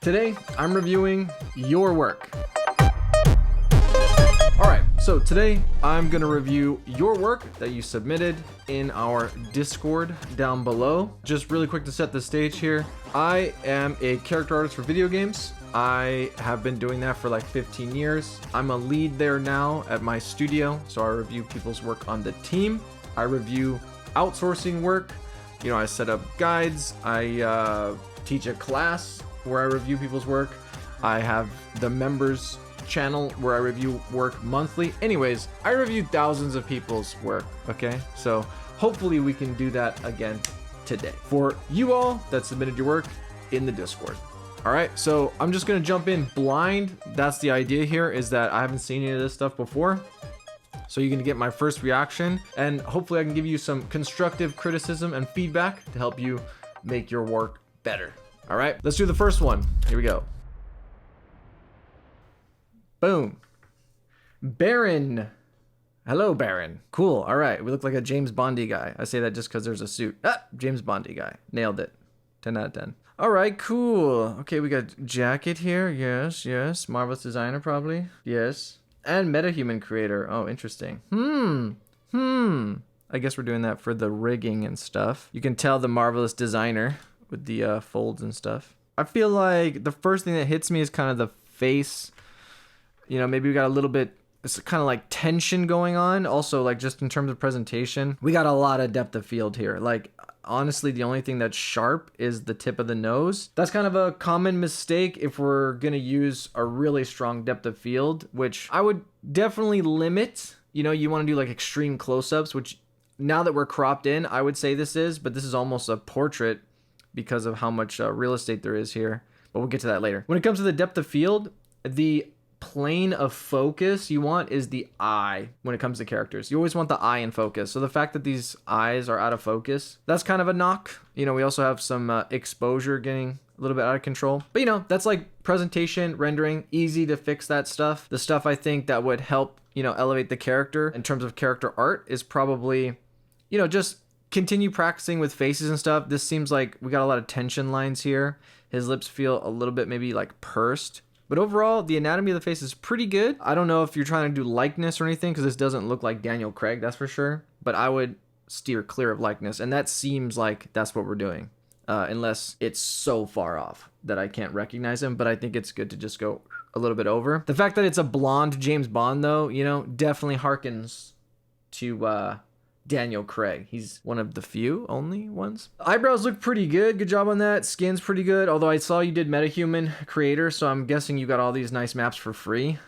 Today, I'm reviewing your work. Alright, so today I'm going to review your work that you submitted in our Discord down below. Just really quick to set the stage here. I am a character artist for video games. I have been doing that for like 15 years. I'm a lead there now at my studio, so I review people's work on the team. I review outsourcing work. You know, I set up guides. I teach a class where I review people's work. I have the members channel where I review work monthly. Anyways, I review thousands of people's work, okay? So hopefully we can do that again today for you all that submitted your work in the Discord. All right, so I'm just gonna jump in blind. That's the idea here, is that I haven't seen any of this stuff before. So you're gonna get my first reaction, and hopefully I can give you some constructive criticism and feedback to help you make your work better. All right, let's do the first one. Here we go. Boom. Baron. Hello, Baron. Cool. All right. We look like a James Bondy guy. I say that just because there's a suit. James Bondy guy. Nailed it. 10 out of 10. All right, cool. Okay, we got jacket here. Yes, yes. Marvelous designer, probably. Yes. And metahuman creator. Oh, interesting. I guess we're doing that for the rigging and stuff. You can tell the marvelous designer with the folds and stuff. I feel like the first thing that hits me is kind of the face. You know, maybe we got a little bit, it's kind of like tension going on. Also, like just in terms of presentation, we got a lot of depth of field here. Like, honestly, the only thing that's sharp is the tip of the nose. That's kind of a common mistake if we're going to use a really strong depth of field, which I would definitely limit. You know, you want to do like extreme close-ups, which now that we're cropped in, I would say this is, but this is almost a portrait because of how much real estate there is here. But we'll get to that later. When it comes to the depth of field, the plane of focus you want is the eye. When it comes to characters, you always want the eye in focus. So the fact that these eyes are out of focus, that's kind of a knock. You know, we also have some exposure getting a little bit out of control, but you know, that's like presentation, rendering, easy to fix that stuff. The stuff I think that would help, you know, elevate the character in terms of character art is probably, you know, just continue practicing with faces and stuff. This seems like we got a lot of tension lines here. His lips feel a little bit maybe like pursed. But overall, the anatomy of the face is pretty good. I don't know if you're trying to do likeness or anything, because this doesn't look like Daniel Craig, that's for sure. But I would steer clear of likeness, and that seems like that's what we're doing. Unless it's so far off that I can't recognize him, but I think it's good to just go a little bit over. The fact that it's a blonde James Bond, though, you know, definitely harkens to Daniel Craig. He's one of the few only ones. Eyebrows look pretty good. Good job on that. Skin's pretty good. Although I saw you did metahuman creator, so I'm guessing you got all these nice maps for free.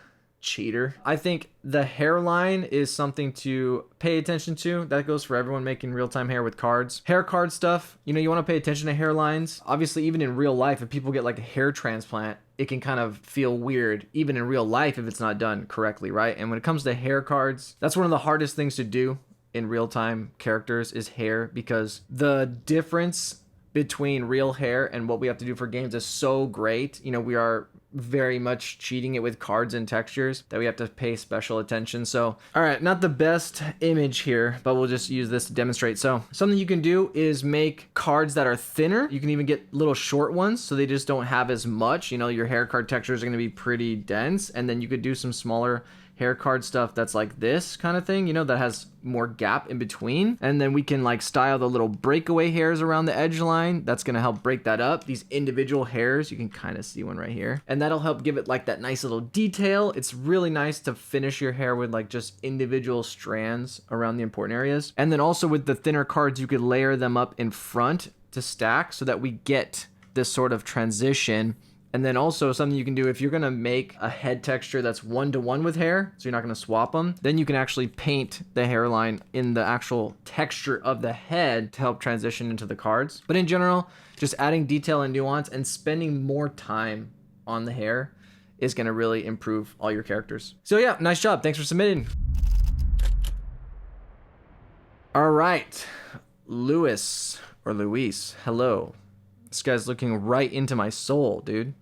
Cheater. I think the hairline is something to pay attention to. That goes for everyone making real-time hair with cards. Hair card stuff, you know, you want to pay attention to hairlines. Obviously, even in real life, if people get like a hair transplant, it can kind of feel weird, even in real life, if it's not done correctly, right? And when it comes to hair cards, that's one of the hardest things to do in real-time characters is hair, because the difference between real hair and what we have to do for games is so great. You know, we are very much cheating it with cards and textures that we have to pay special attention. So, all right, not the best image here, but we'll just use this to demonstrate. So something you can do is make cards that are thinner. You can even get little short ones, so they just don't have as much. You know, your hair card textures are going to be pretty dense, and then you could do some smaller hair card stuff that's like this kind of thing, you know, that has more gap in between. And then we can like style the little breakaway hairs around the edge line. That's going to help break that up. These individual hairs, you can kind of see one right here. And that'll help give it like that nice little detail. It's really nice to finish your hair with like just individual strands around the important areas. And then also with the thinner cards, you could layer them up in front to stack so that we get this sort of transition. And then also something you can do if you're going to make a head texture that's 1-to-1 with hair, so you're not going to swap them, then you can actually paint the hairline in the actual texture of the head to help transition into the cards. But in general, just adding detail and nuance and spending more time on the hair is going to really improve all your characters. So yeah, nice job. Thanks for submitting. All right, Luis, hello. This guy's looking right into my soul, dude.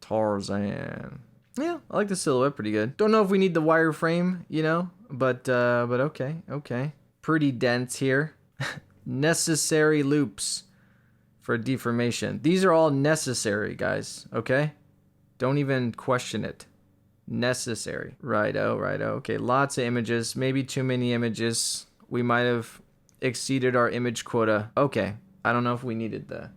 Tarzan. Yeah, I like the silhouette pretty good. Don't know if we need the wireframe, you know, but okay. Pretty dense here. Necessary loops. for deformation. These are all necessary, guys, okay? Don't even question it. Necessary. Righto. Okay, lots of images. Maybe too many images. We might have exceeded our image quota. Okay, I don't know if we needed the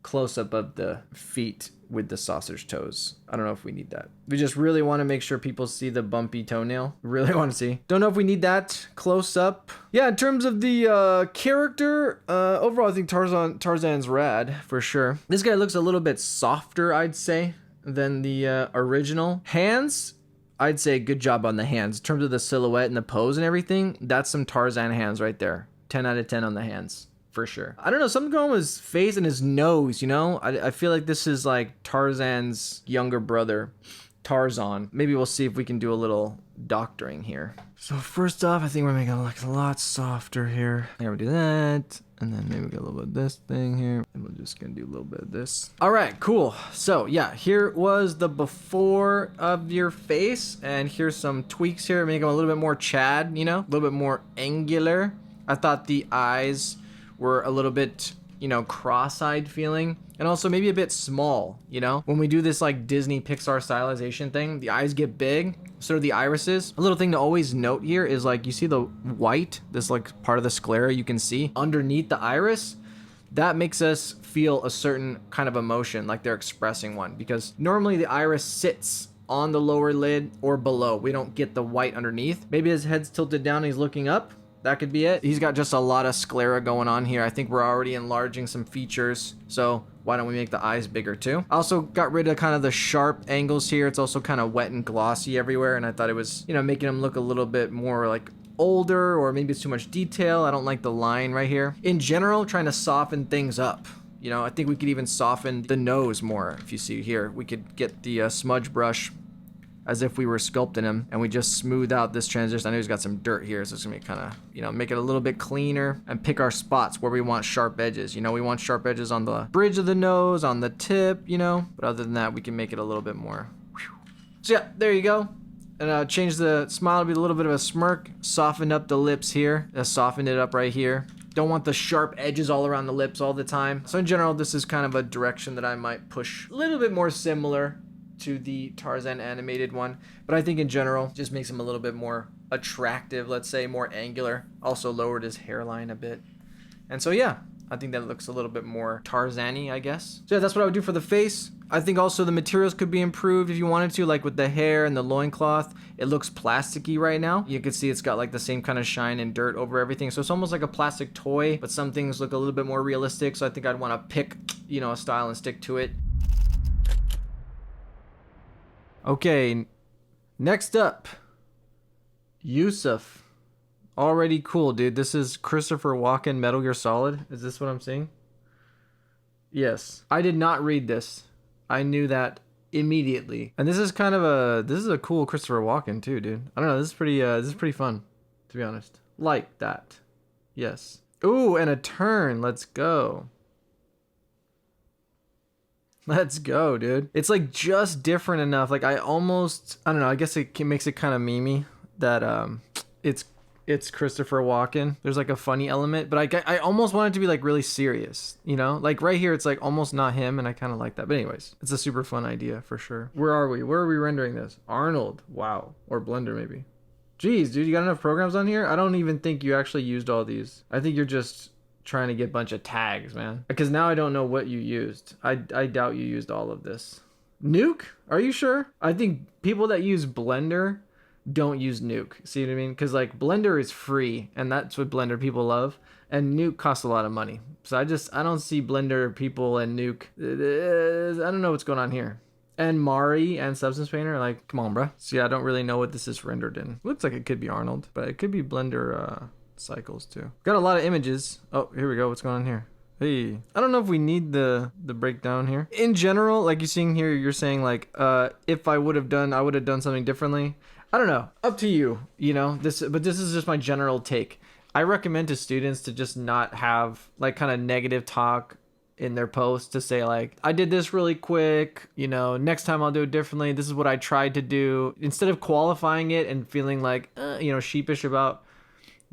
close-up of the feet with the sausage toes. I don't know if we need that. We just really want to make sure people see the bumpy toenail. Really want to see. Don't know if we need that close up. Yeah, in terms of the character, overall I think Tarzan's rad for sure. This guy looks a little bit softer, I'd say, than the original. Hands, I'd say good job on the hands. In terms of the silhouette and the pose and everything, that's some Tarzan hands right there. 10 out of 10 on the hands. For sure. I don't know, something going on with his face and his nose, you know? I feel like this is like Tarzan's younger brother, Tarzan. Maybe we'll see if we can do a little doctoring here. So first off, I think we're making it look a lot softer here. Here we do that. And then maybe we get a little bit of this thing here. And we're just gonna do a little bit of this. All right, cool. So yeah, here was the before of your face. And here's some tweaks here. Make him a little bit more Chad, you know? A little bit more angular. I thought the eyes were a little bit, you know, cross-eyed feeling, and also maybe a bit small, you know? When we do this like Disney Pixar stylization thing, the eyes get big, so do the irises. A little thing to always note here is like, you see the white, this like part of the sclera you can see underneath the iris? That makes us feel a certain kind of emotion, like they're expressing one, because normally the iris sits on the lower lid or below. We don't get the white underneath. Maybe his head's tilted down and he's looking up. That could be it. He's got just a lot of sclera going on here. I think we're already enlarging some features, so why don't we make the eyes bigger too? I also got rid of kind of the sharp angles here. It's also kind of wet and glossy everywhere, and I thought it was, you know, making him look a little bit more like older, or maybe it's too much detail. I don't like the line right here. In general, trying to soften things up. You know, I think we could even soften the nose more. If you see here, we could get the smudge brush as if we were sculpting him, and we just smooth out this transition. I know he's got some dirt here, so it's gonna be kind of, you know, make it a little bit cleaner and pick our spots where we want sharp edges. You know, we want sharp edges on the bridge of the nose, on the tip, you know, but other than that, we can make it a little bit more. So yeah, there you go. And change the smile to be a little bit of a smirk, soften up the lips here, soften it up right here. Don't want the sharp edges all around the lips all the time. So in general, this is kind of a direction that I might push a little bit more similar to the Tarzan animated one, but I think in general just makes him a little bit more attractive, let's say more angular. Also lowered his hairline a bit, and so yeah, I think that looks a little bit more Tarzan-y, I guess. So yeah, that's what I would do for the face. I think also the materials could be improved if you wanted to, like with the hair and the loincloth. It looks plasticky right now. You can see it's got like the same kind of shine and dirt over everything, so it's almost like a plastic toy, but some things look a little bit more realistic, so I think I'd want to pick, you know, a style and stick to it. Okay, next up, Yusuf. Already cool, dude. This is Christopher Walken, Metal Gear Solid. Is this what I'm seeing? Yes. I did not read this. I knew that immediately. And this is kind of a cool Christopher Walken too, dude. I don't know, this is pretty fun, to be honest. Like that. Yes. Ooh, and a turn. Let's go. Let's go, dude. It's like just different enough. Like I don't know, I guess it makes it kind of memey that it's Christopher Walken. There's like a funny element, but I almost want it to be like really serious, you know? Like right here, it's like almost not him, and I kind of like that. But anyways, it's a super fun idea for sure. Where are we? Where are we rendering this? Arnold. Wow. Or Blender maybe. Jeez, dude, you got enough programs on here? I don't even think you actually used all these. I think you're just trying to get a bunch of tags, man, because now I don't know what you used. I doubt you used all of this. Nuke? Are you sure? I think people that use Blender don't use Nuke. See what I mean? Because like Blender is free, and that's what Blender people love, and Nuke costs a lot of money. So I don't see Blender people and Nuke. I don't know what's going on here. And Mari and Substance Painter, like, come on, bro. So yeah, I don't really know what this is rendered in. Looks like it could be Arnold, but it could be Blender cycles too. Got a lot of images. Oh, here we go. What's going on here? Hey, I don't know if we need the breakdown here. In general, like you're seeing here, you're saying like, if I would have done something differently. I don't know. Up to you. You know but this is just my general take. I recommend to students to just not have like kind of negative talk in their posts, to say like, I did this really quick, you know, next time I'll do it differently. This is what I tried to do, instead of qualifying it and feeling like, you know, sheepish about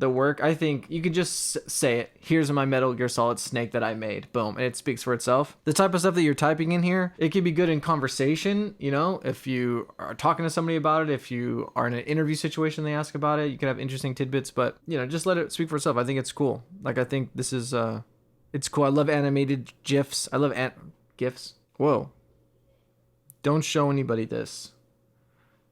the work. I think you could just say it. Here's my Metal Gear Solid Snake that I made. Boom. And it speaks for itself. The type of stuff that you're typing in here, it could be good in conversation. You know, if you are talking to somebody about it, if you are in an interview situation, they ask about it, you can have interesting tidbits, but you know, just let it speak for itself. I think it's cool. Like, I think this is, it's cool. I love animated GIFs. I love GIFs. Whoa. Don't show anybody this.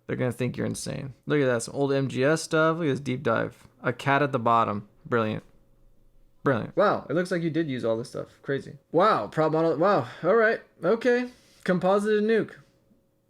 They're going to think you're insane. Look at that. Some old MGS stuff. Look at this deep dive. A cat at the bottom. Brilliant. Brilliant. Wow. It looks like you did use all this stuff. Crazy. Wow. Prop model. Wow. All right. Okay. Composited nuke.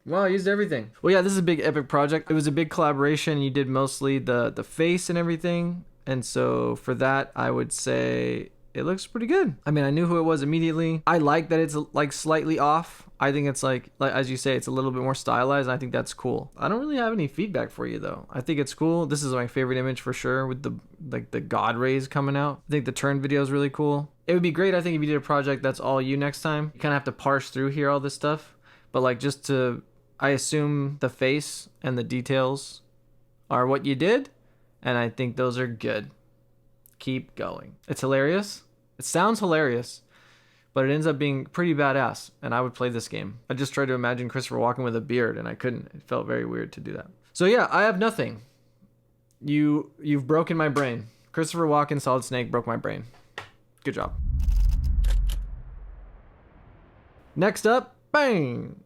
Wow. I used everything. Well, yeah, this is a big epic project. It was a big collaboration. You did mostly the face and everything. And so for that, I would say it looks pretty good. I mean, I knew who it was immediately. I like that it's like slightly off. I think it's like as you say, it's a little bit more stylized. I think that's cool. I don't really have any feedback for you though. I think it's cool. This is my favorite image for sure, with the God rays coming out. I think the turn video is really cool. It would be great, I think, if you did a project that's all you next time. You kind of have to parse through here all this stuff, but like just to, I assume the face and the details are what you did, and I think those are good. Keep going. It's hilarious. It sounds hilarious, but it ends up being pretty badass, and I would play this game. I just tried to imagine Christopher Walken with a beard, and I couldn't. It felt very weird to do that. So yeah, I have nothing. You've broken my brain. Christopher Walken, Solid Snake broke my brain. Good job. Next up, bang!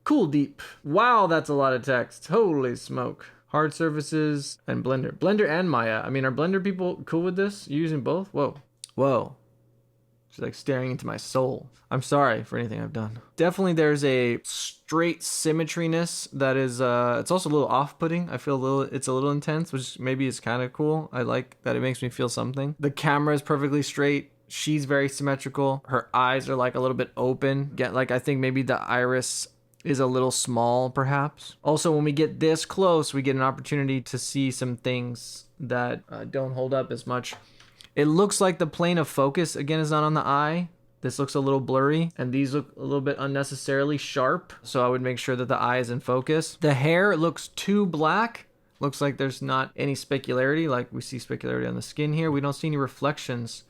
Cool Deep. Wow, that's a lot of text. Holy smoke. Hard surfaces and Blender. Blender and Maya. I mean, are Blender people cool with this? You using both? Whoa. Whoa. She's like staring into my soul. I'm sorry for anything I've done. Definitely there's a straight symmetriness that is, it's also a little off-putting. I feel it's a little intense, which maybe is kind of cool. I like that it makes me feel something. The camera is perfectly straight. She's very symmetrical. Her eyes are like a little bit open. Like, I think maybe the iris is a little small, perhaps. Also, when we get this close, we get an opportunity to see some things that don't hold up as much. It looks like the plane of focus, again, is not on the eye. This looks a little blurry, and these look a little bit unnecessarily sharp, so I would make sure that the eye is in focus. The hair looks too black. Looks like there's not any specularity, like we see specularity on the skin here. We don't see any reflections.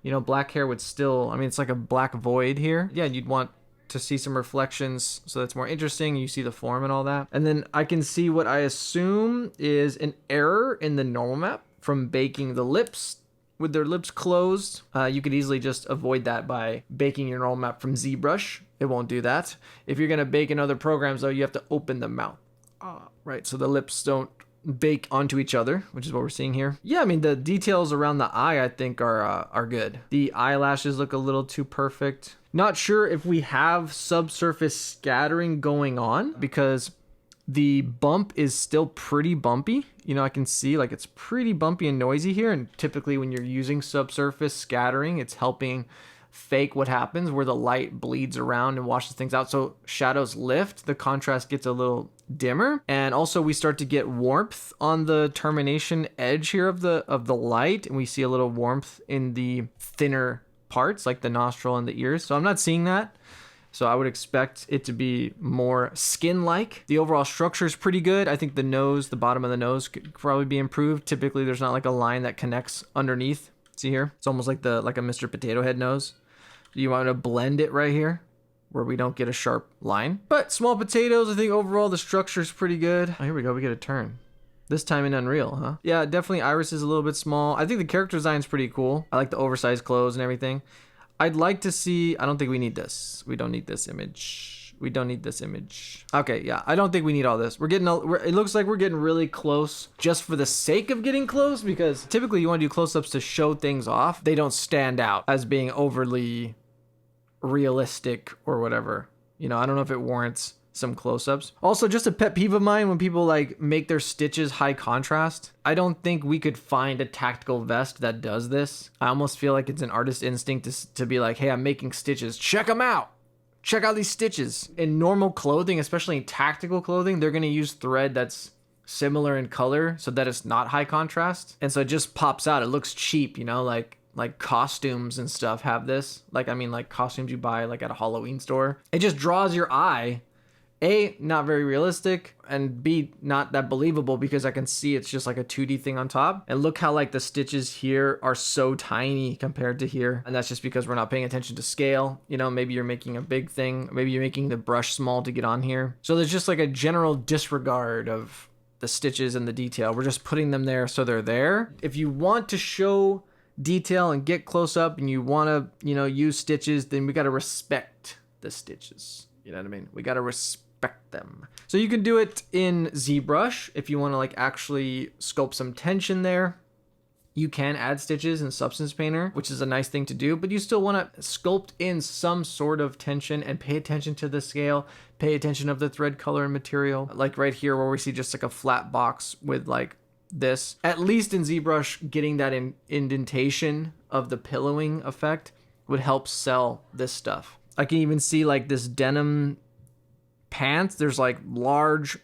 You know, black hair would still, I mean, it's like a black void here. Yeah, you'd want to see some reflections so that's more interesting. You see the form and all that. And then I can see what I assume is an error in the normal map from baking the lips with their lips closed. You could easily just avoid that by baking your normal map from ZBrush. It won't do that. If you're gonna bake in other programs though, you have to open the mouth. Right, so the lips don't bake onto each other, which is what we're seeing here. Yeah, I mean, the details around the eye, I think, are good. The eyelashes look a little too perfect. Not sure if we have subsurface scattering going on, because the bump is still pretty bumpy. You know, I can see like it's pretty bumpy and noisy here, and typically when you're using subsurface scattering, it's helping fake what happens where the light bleeds around and washes things out. So shadows lift, the contrast gets a little dimmer, and also we start to get warmth on the termination edge here of the light, and we see a little warmth in the thinner parts like the nostril and the ears. So I'm not seeing that. So I would expect it to be more skin-like. The overall structure is pretty good. I think the nose, the bottom of the nose could probably be improved. Typically there's not like a line that connects underneath. See here? It's almost like a Mr. Potato Head nose. You want to blend it right here where we don't get a sharp line. But small potatoes, I think overall the structure is pretty good. Oh, here we go. We get a turn. This time in Unreal, huh? Yeah, definitely iris is a little bit small. I think the character design is pretty cool. I like the oversized clothes and everything. I'd like to see, I don't think we need this. We don't need this image. We don't need this image. Okay, yeah, I don't think we need all this. It looks like we're getting really close just for the sake of getting close, because typically you want to do close-ups to show things off. They don't stand out as being overly realistic or whatever. You know, I don't know if it warrants some close-ups. Also, just a pet peeve of mine when people like make their stitches high contrast. I don't think we could find a tactical vest that does this. I almost feel like it's an artist instinct to be like, hey, I'm making stitches. Check them out. Check out these stitches. In normal clothing, especially in tactical clothing, they're going to use thread that's similar in color so that it's not high contrast. And so it just pops out. It looks cheap, you know, like costumes and stuff have this. Like, I mean, like costumes you buy like at a Halloween store. It just draws your eye A, not very realistic, and B, not that believable because I can see it's just like a 2D thing on top. And look how like the stitches here are so tiny compared to here. And that's just because we're not paying attention to scale. You know, maybe you're making a big thing. Maybe you're making the brush small to get on here. So there's just like a general disregard of the stitches and the detail. We're just putting them there so they're there. If you want to show detail and get close up and you want to, you know, use stitches, then we got to respect the stitches. You know what I mean? We got to respect them. So you can do it in ZBrush if you want to like actually sculpt some tension there. You can add stitches in Substance Painter, which is a nice thing to do, but you still want to sculpt in some sort of tension and pay attention to the scale, pay attention of the thread color and material. Like right here where we see just like a flat box with like this, at least in ZBrush, getting that indentation of the pillowing effect would help sell this stuff. I can even see like this denim pants. There's like large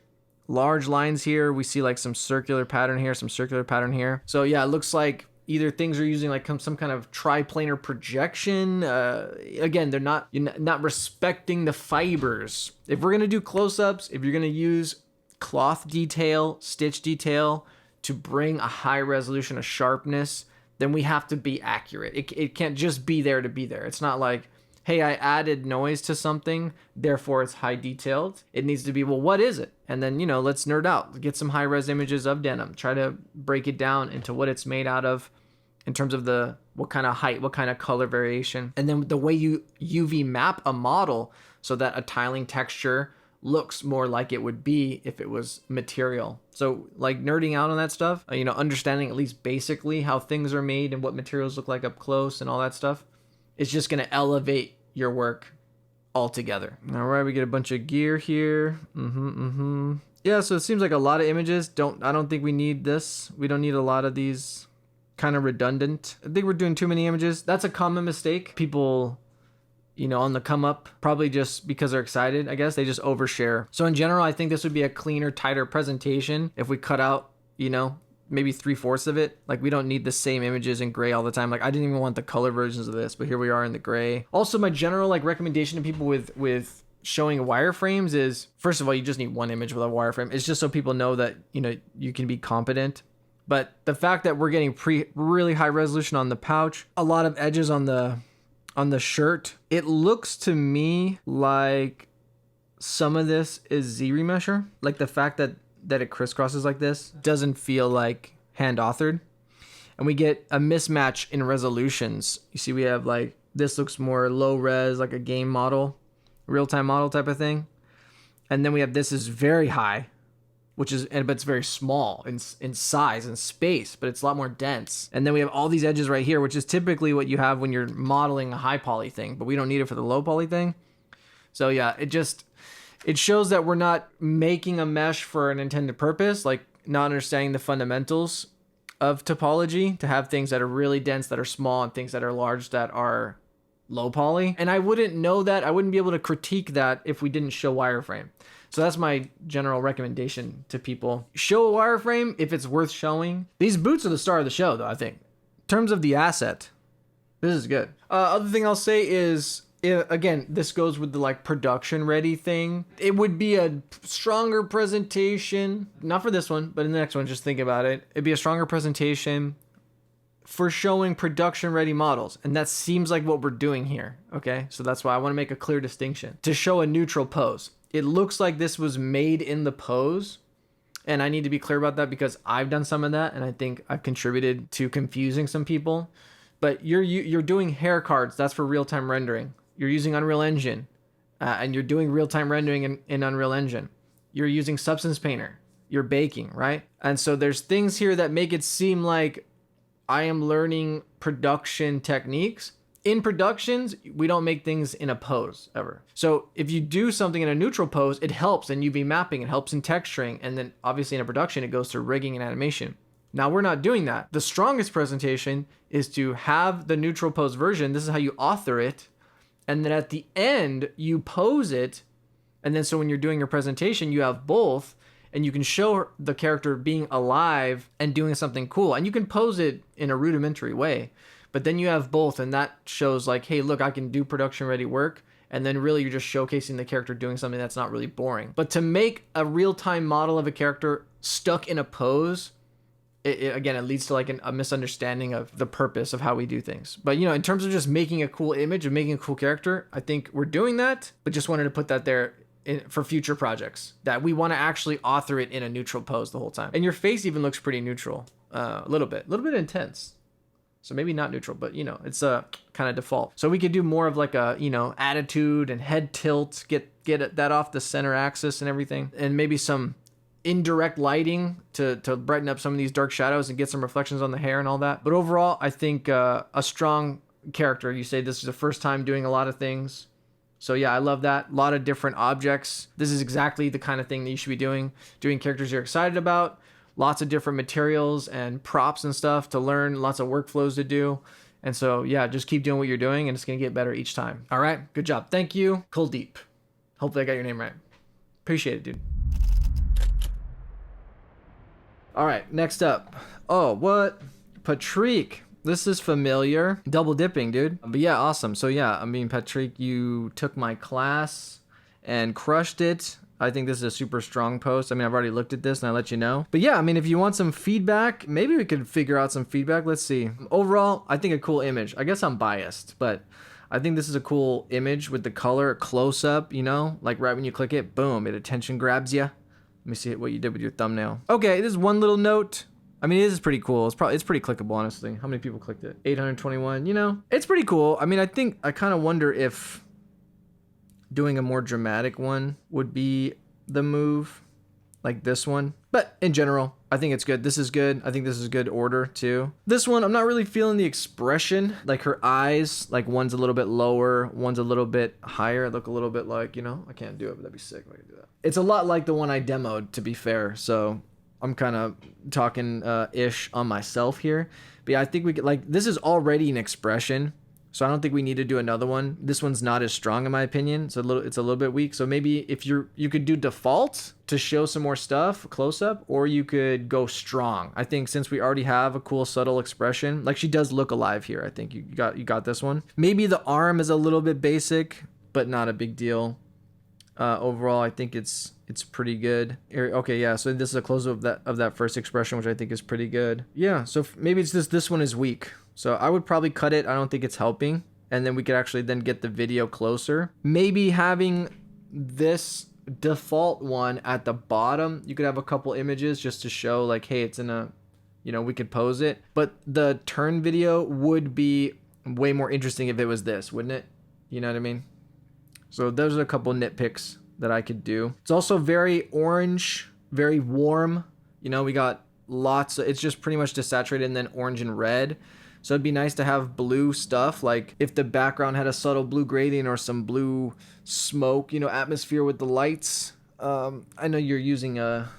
lines here. We see like some circular pattern here, some circular pattern here. So yeah, it looks like either things are using like some kind of triplanar projection. Again, you're not respecting the fibers. If we're gonna do close-ups, if you're gonna use cloth detail, stitch detail to bring a high resolution of sharpness, then we have to be accurate. It can't just be there to be there. It's not like, hey, I added noise to something, therefore it's high detailed. It needs to be, well, what is it? And then, you know, let's nerd out. Get some high res images of denim. Try to break it down into what it's made out of in terms of what kind of height, what kind of color variation. And then the way you UV map a model so that a tiling texture looks more like it would be if it was material. So like nerding out on that stuff, you know, understanding at least basically how things are made and what materials look like up close and all that stuff, is just going to elevate your work altogether. All right, we get a bunch of gear here. Yeah, so it seems like a lot of images. I don't think we need this. We don't need a lot of these, kind of redundant. I think we're doing too many images. That's a common mistake. People, you know, on the come up, probably just because they're excited, I guess, they just overshare. So in general, I think this would be a cleaner, tighter presentation if we cut out, you know, maybe 3/4 of it. Like we don't need the same images in gray all the time. Like I didn't even want the color versions of this, but here we are in the gray. Also, my general like recommendation to people with showing wireframes is, first of all, you just need one image with a wireframe. It's just so people know that, you know, you can be competent. But the fact that we're getting really high resolution on the pouch, a lot of edges on the shirt, it looks to me like some of this is Z-Remesher. Like the fact that it crisscrosses like this doesn't feel like hand authored. And we get a mismatch in resolutions. You see we have like, this looks more low res, like a game model, real-time model type of thing. And then we have this is very high, but it's very small in size and space, but it's a lot more dense. And then we have all these edges right here, which is typically what you have when you're modeling a high poly thing, but we don't need it for the low poly thing. So yeah, it shows that we're not making a mesh for an intended purpose, like not understanding the fundamentals of topology to have things that are really dense that are small and things that are large that are low poly. And I wouldn't know that. I wouldn't be able to critique that if we didn't show wireframe. So that's my general recommendation to people. Show a wireframe if it's worth showing. These boots are the star of the show, though, I think. In terms of the asset, this is good. Other thing I'll say is, again, this goes with the like production ready thing. It would be a stronger presentation, not for this one, but in the next one, just think about it. It'd be a stronger presentation for showing production ready models. And that seems like what we're doing here. Okay. So that's why I want to make a clear distinction to show a neutral pose. It looks like this was made in the pose. And I need to be clear about that because I've done some of that. And I think I've contributed to confusing some people, but you're doing hair cards. That's for real-time rendering. You're using Unreal Engine, and you're doing real-time rendering in Unreal Engine. You're using Substance Painter. You're baking, right? And so there's things here that make it seem like I am learning production techniques. In productions, we don't make things in a pose ever. So if you do something in a neutral pose, it helps in UV mapping, it helps in texturing, and then obviously in a production, it goes through rigging and animation. Now we're not doing that. The strongest presentation is to have the neutral pose version. This is how you author it. And then at the end, you pose it. And then so when you're doing your presentation, you have both. And you can show the character being alive and doing something cool. And you can pose it in a rudimentary way. But then you have both. And that shows like, hey, look, I can do production ready work. and then really you're just showcasing the character doing something that's not really boring. But to make a real-time model of a character stuck in a pose, again, it leads to like a misunderstanding of the purpose of how we do things. But, you know, in terms of just making a cool image and making a cool character, I think we're doing that, but just wanted to put that there for future projects, that we want to actually author it in a neutral pose the whole time. And your face even looks pretty neutral, a little bit intense. So maybe not neutral, but, you know, it's a kind of default. So we could do more of like a, you know, attitude and head tilt, get that off the center axis and everything. And maybe some indirect lighting to brighten up some of these dark shadows and get some reflections on the hair and all that. But overall, I think a strong character. You say this is the first time doing a lot of things. So yeah, I love that. A lot of different objects. This is exactly the kind of thing that you should be doing characters you're excited about. Lots of different materials and props and stuff to learn, lots of workflows to do. And so, yeah, just keep doing what you're doing and it's going to get better each time. All right, good job. Thank you, Kuldeep. Hopefully I got your name right. Appreciate it, dude. All right, next up. Oh, what? Patrick. This is familiar. Double dipping, dude. But yeah, awesome. So yeah, I mean, Patrick, you took my class and crushed it. I think this is a super strong post. I mean, I've already looked at this and I let you know. But yeah, I mean, if you want some feedback, maybe we could figure out some feedback. Let's see. Overall, I think a cool image. I guess I'm biased, but I think this is a cool image with the color close up, you know, like right when you click it, boom, it attention grabs you. Let me see what you did with your thumbnail. Okay, this is one little note. I mean, it is pretty cool. It's pretty clickable, honestly. How many people clicked it? 821, you know, it's pretty cool. I mean, I kind of wonder if doing a more dramatic one would be the move, like this one. But in general, I think it's good. This is good. I think this is good order too. This one, I'm not really feeling the expression. Like her eyes, like one's a little bit lower, one's a little bit higher. Look a little bit like, you know, I can't do it, but that'd be sick if I could do that. It's a lot like the one I demoed, to be fair. So I'm kind of talking ish on myself here. But yeah, I think we could, like, this is already an expression. So I don't think we need to do another one. This one's not as strong in my opinion. It's a little bit weak. So maybe if you could do default to show some more stuff close up, or you could go strong. I think since we already have a cool subtle expression, like she does look alive here. I think you got this one. Maybe the arm is a little bit basic, but not a big deal. Overall, I think it's pretty good. Okay, yeah. So this is a close up of that first expression, which I think is pretty good. Yeah. So maybe it's just this one is weak. So I would probably cut it. I don't think it's helping. And then we could actually then get the video closer. Maybe having this default one at the bottom, you could have a couple images just to show like, hey, it's in a, you know, we could pose it. But the turn video would be way more interesting if it was this, wouldn't it? You know what I mean? So those are a couple nitpicks that I could do. It's also very orange, very warm. You know, we got lots of, it's just pretty much desaturated and then orange and red. So it'd be nice to have blue stuff, like if the background had a subtle blue gradient or some blue smoke, you know, atmosphere with the lights. I know you're using a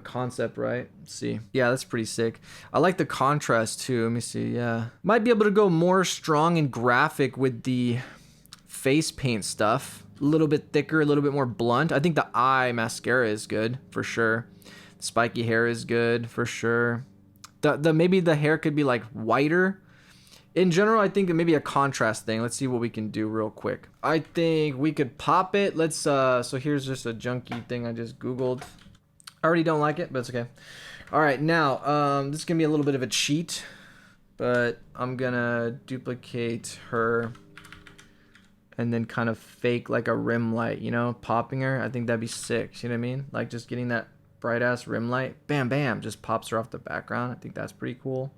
concept, right? Let's see. Yeah, that's pretty sick. I like the contrast too. Let me see. Yeah. Might be able to go more strong and graphic with the face paint stuff. A little bit thicker, a little bit more blunt. I think the eye mascara is good for sure. The spiky hair is good for sure. The maybe the hair could be like whiter. In general, I think maybe a contrast thing. Let's see what we can do real quick. I think we could pop it. Let's so here's just a junky thing I just Googled. I already don't like it, but it's okay. All right, now this is gonna be a little bit of a cheat, but I'm gonna duplicate her and then kind of fake like a rim light, you know, popping her. I think that'd be sick. You know what I mean? Like just getting that bright ass rim light, bam bam, just pops her off the background. I think that's pretty cool.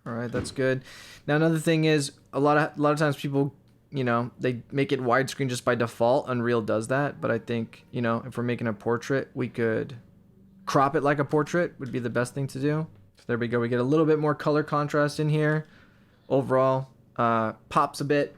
All right, that's good. Now another thing is a lot of times people, you know, they make it widescreen just by default. Unreal does that, but I think, you know, if we're making a portrait, we could crop it like a portrait would be the best thing to do. So there we go. We get a little bit more color contrast in here. Overall, pops a bit.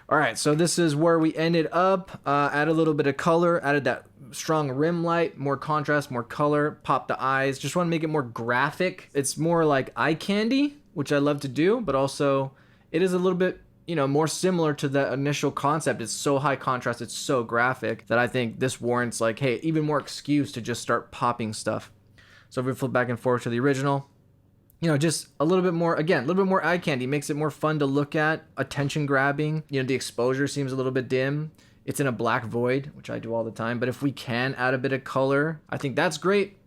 All right, so this is where we ended up. Add a little bit of color, added that strong rim light, more contrast, more color, pop the eyes. Just want to make it more graphic. It's more like eye candy, which I love to do, but also it is a little bit, you know, more similar to the initial concept. It's so high contrast, it's so graphic that I think this warrants like, hey, even more excuse to just start popping stuff. So if we flip back and forth to the original, you know, just a little bit more, again, a little bit more eye candy, makes it more fun to look at, attention grabbing. You know, the exposure seems a little bit dim. It's in a black void, which I do all the time. But if we can add a bit of color, I think that's great.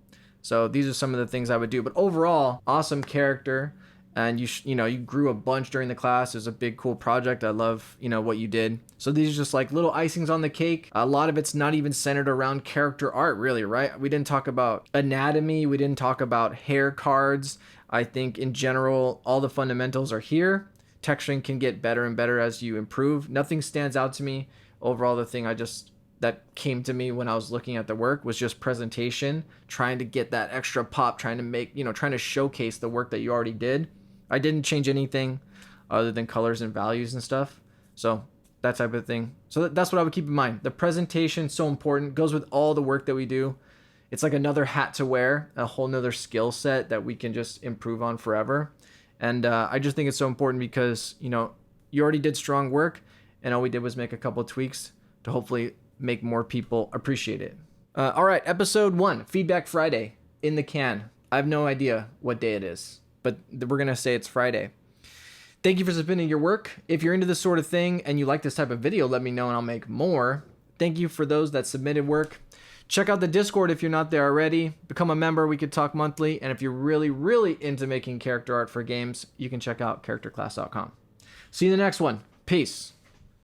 So these are some of the things I would do. But overall, awesome character. And you know, you grew a bunch during the class. It was a big, cool project. I love, you know, what you did. So these are just like little icings on the cake. A lot of it's not even centered around character art, really, right? We didn't talk about anatomy. We didn't talk about hair cards. I think in general, all the fundamentals are here. Texturing can get better and better as you improve. Nothing stands out to me. Overall, the thing that came to me when I was looking at the work was just presentation, trying to get that extra pop, trying to make, you know, trying to showcase the work that you already did. I didn't change anything other than colors and values and stuff. So that type of thing. So that's what I would keep in mind. The presentation is so important, goes with all the work that we do. It's like another hat to wear, a whole nother skill set that we can just improve on forever. And I just think it's so important because, you know, you already did strong work and all we did was make a couple of tweaks to hopefully make more people appreciate it. All right, episode 1, Feedback Friday, in the can. I have no idea what day it is, but we're going to say it's Friday. Thank you for submitting your work. If you're into this sort of thing and you like this type of video, let me know and I'll make more. Thank you for those that submitted work. Check out the Discord if you're not there already. Become a member. We could talk monthly. And if you're really, really into making character art for games, you can check out characterclass.com. See you in the next one. Peace.